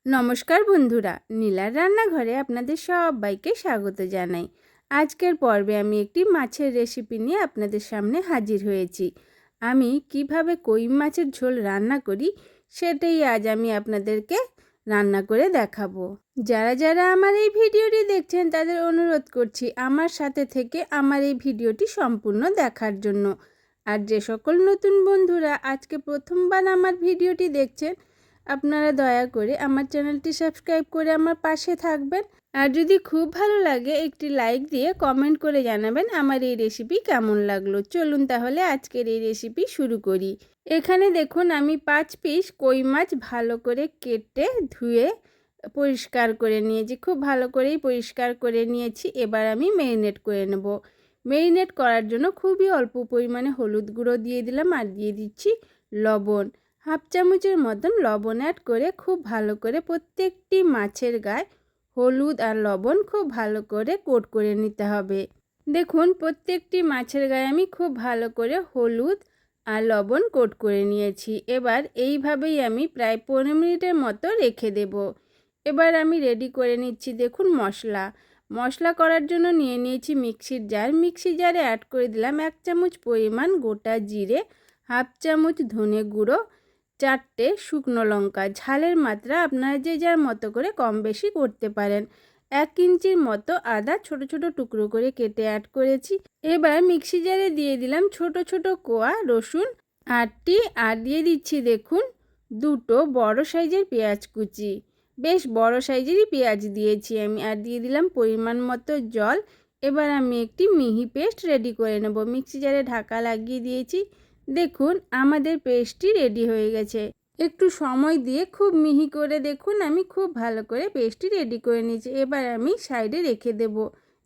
নমস্কার বন্ধুরা, নীলার রান্নাঘরে আপনাদের সবাইকে স্বাগত জানাই। আজকের পর্বে আমি একটি মাছের রেসিপি নিয়ে আপনাদের সামনে হাজির হয়েছি। আমি কিভাবে কই মাছের ঝোল রান্না করি সেটাই আজ আমি আপনাদেরকে রান্না করে দেখাবো। যারা যারা আমার এই ভিডিওটি দেখছেন তাদের অনুরোধ করছি আমার সাথে থেকে আমার এই ভিডিওটি সম্পূর্ণ দেখার জন্য। আর যে সকল নতুন বন্ধুরা আজকে প্রথমবার আমার ভিডিওটি দেখছেন, আপনারা দয়া করে আমার চ্যানেলটি সাবস্ক্রাইব করে আমার পাশে থাকবেন। আর যদি খুব ভালো লাগে একটি লাইক দিয়ে কমেন্ট করে জানাবেন আমার এই রেসিপি কেমন লাগলো। চলুন তাহলে আজকের এই রেসিপি শুরু করি। এখানে দেখুন আমি 5 পিস কই মাছ ভালো করে কেটে ধুয়ে পরিষ্কার করে নিয়েছি। খুব ভালো করেই পরিষ্কার করে নিয়েছি। এবার আমি ম্যারিনেট করে নেব। ম্যারিনেট করার জন্য খুবই অল্প পরিমাণে হলুদ গুঁড়ো দিয়ে দিলাম আর দিয়ে দিচ্ছি লবণ। হাফ চামচের মতন লবণ অ্যাড করে খুব ভালো করে প্রত্যেকটি মাছের গায়ে হলুদ আর লবণ খুব ভালো করে কোট করে নিতে হবে। দেখুন প্রত্যেকটি মাছের গায়ে আমি খুব ভালো করে হলুদ আর লবণ কোট করে নিয়েছি। এবার এইভাবেই আমি প্রায় 15 মিনিটের মতো রেখে দেব। এবার আমি রেডি করে নিচ্ছি। দেখুন মশলা করার জন্য নিয়ে নিয়েছি মিক্সির জার। মিক্সি জারে অ্যাড করে দিলাম 1 চামচ পরিমাণ গোটা জিরে, হাফ চামচ ধনে গুঁড়ো, 4টে শুকনো লঙ্কা। ঝালের মাত্রা আপনারা যে যার মতো করে কম বেশি করতে পারেন। 1 ইঞ্চির মতো আদা ছোট ছোট টুকরো করে কেটে অ্যাড করেছি। এবার মিক্সি জারে দিয়ে দিলাম ছোট ছোট কোয়া রসুন 8টি আর দিয়ে দিচ্ছি দেখুন 2টো বড় সাইজের পেঁয়াজ কুচি। বেশ বড় সাইজেরই পেঁয়াজ দিয়েছি আমি। আর দিয়ে দিলাম পরিমাণ মতো জল। এবার আমি একটি মিহি পেস্ট রেডি করে নেব। মিক্সি জারে ঢাকা লাগিয়ে দিয়েছি। দেখুন আমাদের পেস্টটি রেডি হয়ে গেছে। একটু সময় দিয়ে খুব মিহি করে দেখুন আমি খুব ভালো করে পেস্টটি রেডি করে নিয়েছি। এবার আমি সাইডে রেখে দেব।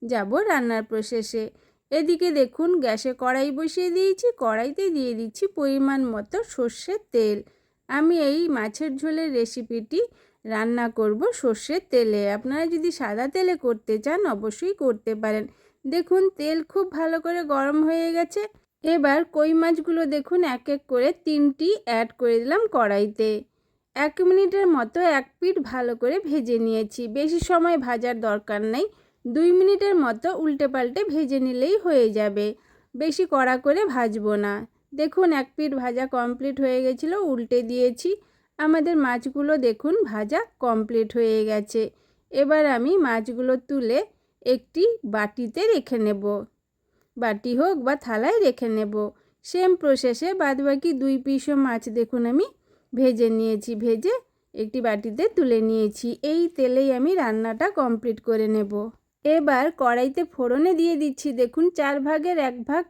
যাব রান্নার প্রসেসে। এদিকে দেখুন গ্যাসে কড়াই বসিয়ে দিয়েছি। কড়াইতে দিয়ে দিচ্ছি পরিমাণ মতো সর্ষের তেল। আমি এই মাছের ঝোলের রেসিপিটি রান্না করব সর্ষের তেলে। আপনারা যদি সাদা তেলে করতে চান অবশ্যই করতে পারেন। দেখুন তেল খুব ভালো করে গরম হয়ে গেছে। এবার কই মাছগুলো দেখুন এক এক করে 3টি অ্যাড করে দিলাম কড়াইতে। 1 মিনিটের মতো এক পিঠ ভালো করে ভেজে নিয়েছি। বেশি সময় ভাজার দরকার নেই। 2 মিনিটের মতো উল্টে পাল্টে ভেজে নিলেই হয়ে যাবে। বেশি কড়া করে ভাজবো না। দেখুন এক পিঠ ভাজা কমপ্লিট হয়ে গেছিলো। উল্টে দিয়েছি। আমাদের মাছগুলো দেখুন ভাজা কমপ্লিট হয়ে গেছে। এবার আমি মাছগুলো তুলে একটি বাটিতে রেখে নেব। বাটি হোক বা থালায় রেখে নেব। সেম প্রসেসে বাদবাকি 2 পিসও মাছ দেখুন আমি ভেজে নিয়েছি। ভেজে একটি বাটিতে তুলে নিয়েছি। এই তেলেই আমি রান্নাটা কমপ্লিট করে নেব। এবার কড়াইতে ফোড়নে দিয়ে দিচ্ছি দেখুন 4 ভাগের 1 ভাগ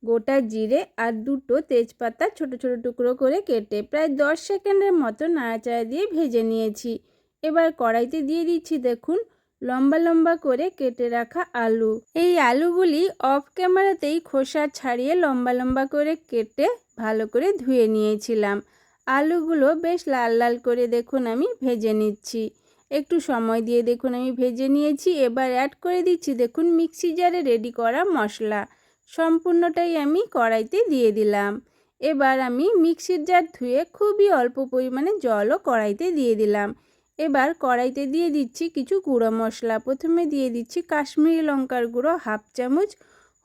গোটা জিরে আর 2টো তেজপাতা ছোট ছোট টুকরো করে কেটে প্রায় 10 সেকেন্ডের মতো নাড়াচাড়া দিয়ে ভেজে নিয়েছি। এবার কড়াইতে দিয়ে দিচ্ছি দেখুন লম্বা লম্বা করে কেটে রাখা আলু। এই আলুগুলি অফ ক্যামেরাতেই খোসা ছাড়িয়ে লম্বা লম্বা করে কেটে ভালো করে ধুয়ে নিয়েছিলাম। আলুগুলো বেশ লাল লাল করে দেখুন আমি ভেজে নিচ্ছি। একটু সময় দিয়ে দেখুন আমি ভেজে নিয়েছি। এবার অ্যাড করে দিচ্ছি দেখুন মিক্সি জারে রেডি করা মশলা। সম্পূর্ণটাই আমি কড়াইতে দিয়ে দিলাম। এবার আমি মিক্সির জার ধুয়ে খুবই অল্প পরিমাণে জলও কড়াইতে দিয়ে দিলাম। এবার কড়াইতে দিয়ে দিচ্ছি কিছু গুঁড়ো মশলা। প্রথমে দিয়ে দিচ্ছি কাশ্মীরি লঙ্কার গুঁড়ো হাফ চামচ,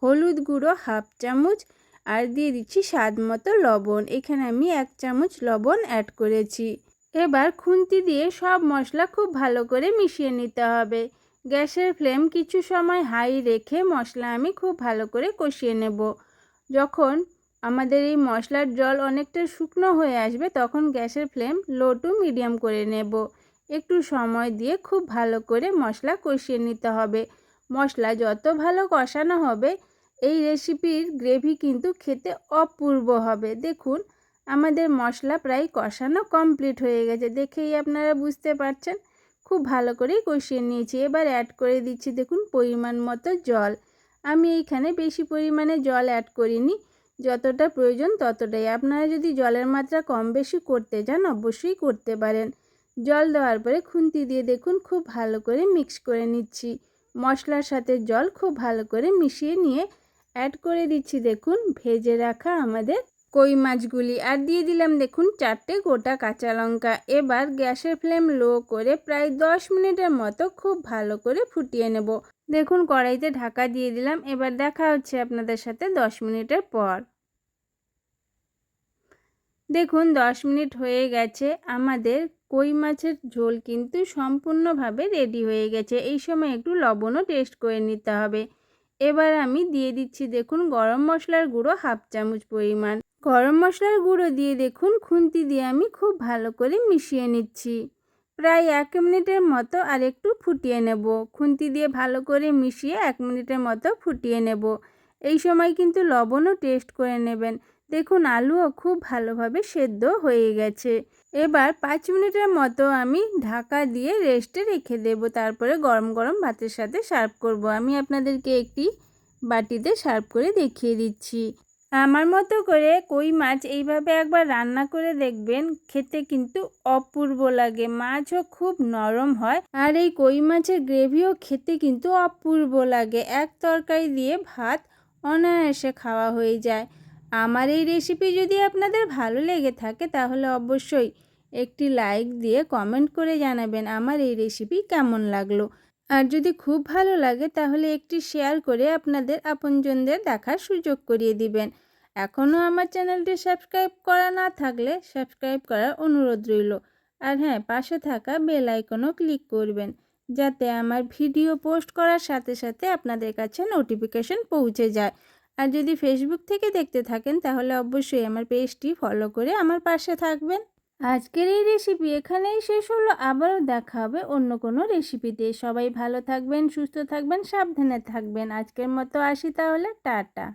হলুদ গুঁড়ো হাফ চামচ আর দিয়ে দিচ্ছি স্বাদ মতো লবণ। এখানে আমি 1 চামচ লবণ অ্যাড করেছি। এবার খুন্তি দিয়ে সব মশলা খুব ভালো করে মিশিয়ে নিতে হবে। গ্যাসের ফ্লেম কিছু সময় হাই রেখে মশলা আমি খুব ভালো করে কষিয়ে নেব। যখন আমাদের এই মশলার জল অনেকটা শুকনো হয়ে আসবে তখন গ্যাসের ফ্লেম লো টু মিডিয়াম করে নেব। একটু সময় দিয়ে খুব ভালো করে মশলা কষিয়ে নিতে হবে। মশলা যত ভালো কষানো হবে এই রেসিপির গ্রেভি কিন্তু খেতে অপূর্ব হবে। দেখুন আমাদের মশলা প্রায় কষানো কমপ্লিট হয়ে গেছে। দেখেই আপনারা বুঝতে পারছেন খুব ভালো করেই কষিয়ে নিয়েছি। এবার অ্যাড করে দিচ্ছি দেখুন পরিমাণ মতো জল। আমি এইখানে বেশি পরিমাণে জল অ্যাড করিনি, যতটা প্রয়োজন ততটাই। আপনারা যদি জলের মাত্রা কম বেশি করতে চান অবশ্যই করতে পারেন। জল দেওয়ার পরে খুন্তি দিয়ে দেখুন খুব ভালো করে মিক্স করে নিচ্ছি। মশলার সাথে জল খুব ভালো করে মিশিয়ে নিয়ে অ্যাড করে দিচ্ছি দেখুন ভেজে রাখা আমাদের কই মাছগুলি, আর দিয়ে দিলাম দেখুন 4টে গোটা কাঁচা লঙ্কা। এবার গ্যাসের ফ্লেম লো করে প্রায় 10 মিনিটের মতো খুব ভালো করে ফুটিয়ে নেব। দেখুন কড়াইতে ঢাকা দিয়ে দিলাম। এবার দেখা হচ্ছে আপনাদের সাথে 10 মিনিটের পর। দেখুন 10 মিনিট হয়ে গেছে, আমাদের কই মাছের ঝোল কিন্তু সম্পূর্ণভাবে রেডি হয়ে গেছে। এই সময় একটু লবণও টেস্ট করে নিতে হবে। এবার আমি দিয়ে দিচ্ছি দেখুন গরম মশলার গুঁড়ো 1/2 চামচ পরিমাণ। গরম মশলার গুঁড়ো দিয়ে দেখুন খুন্তি দিয়ে আমি খুব ভালো করে মিশিয়ে নিচ্ছি। প্রায় 1 মিনিটের মতো আর একটু ফুটিয়ে নেব। খুন্তি দিয়ে ভালো করে মিশিয়ে 1 মিনিটের মতো ফুটিয়ে নেব। এই সময় কিন্তু লবণও টেস্ট করে নেবেন। দেখুন আলুও খুব ভালোভাবে সেদ্ধ হয়ে গেছে। এবার 5 মিনিটের মতো আমি ঢাকা দিয়ে রেস্টে রেখে দেব। তারপরে গরম গরম ভাতের সাথে সার্ভ করব। আমি আপনাদেরকে একটি বাটিতে সার্ভ করে দেখিয়ে দিচ্ছি। আমার মতো করে কই মাছ এইভাবে একবার রান্না করে দেখবেন, খেতে কিন্তু অপূর্ব লাগে। মাছও খুব নরম হয়, আর এই কই মাছের গ্রেভিও খেতে কিন্তু অপূর্ব লাগে। এক তরকারি দিয়ে ভাত অনায়াসে খাওয়া হয়ে যায়। আমার এই রেসিপি যদি আপনাদের ভালো লেগে থাকে তাহলে অবশ্যই একটি লাইক দিয়ে কমেন্ট করে জানাবেন আমার এই রেসিপি কেমন লাগলো। আর যদি খুব ভালো লাগে তাহলে একটি শেয়ার করে আপনাদের আপনজনদের দেখার সুযোগ করিয়ে দিবেন। এখনও আমার চ্যানেলটি সাবস্ক্রাইব করা না থাকলে সাবস্ক্রাইব করার অনুরোধ রইল। আর হ্যাঁ, পাশে থাকা বেল আইকনও ক্লিক করবেন, যাতে আমার ভিডিও পোস্ট করার সাথে সাথে আপনাদের কাছে নোটিফিকেশন পৌঁছে যায়। আর যদি ফেসবুক থেকে দেখতে থাকেন তাহলে অবশ্যই আমার পেজটি ফলো করে আমার পাশে থাকবেন। আজকের এই রেসিপি এখানেই শেষ হলো। আবারও দেখা হবে অন্য কোনো রেসিপিতে। সবাই ভালো থাকবেন, সুস্থ থাকবেন, সাবধানে থাকবেন। আজকের মতো আসি তাহলে, টাটা।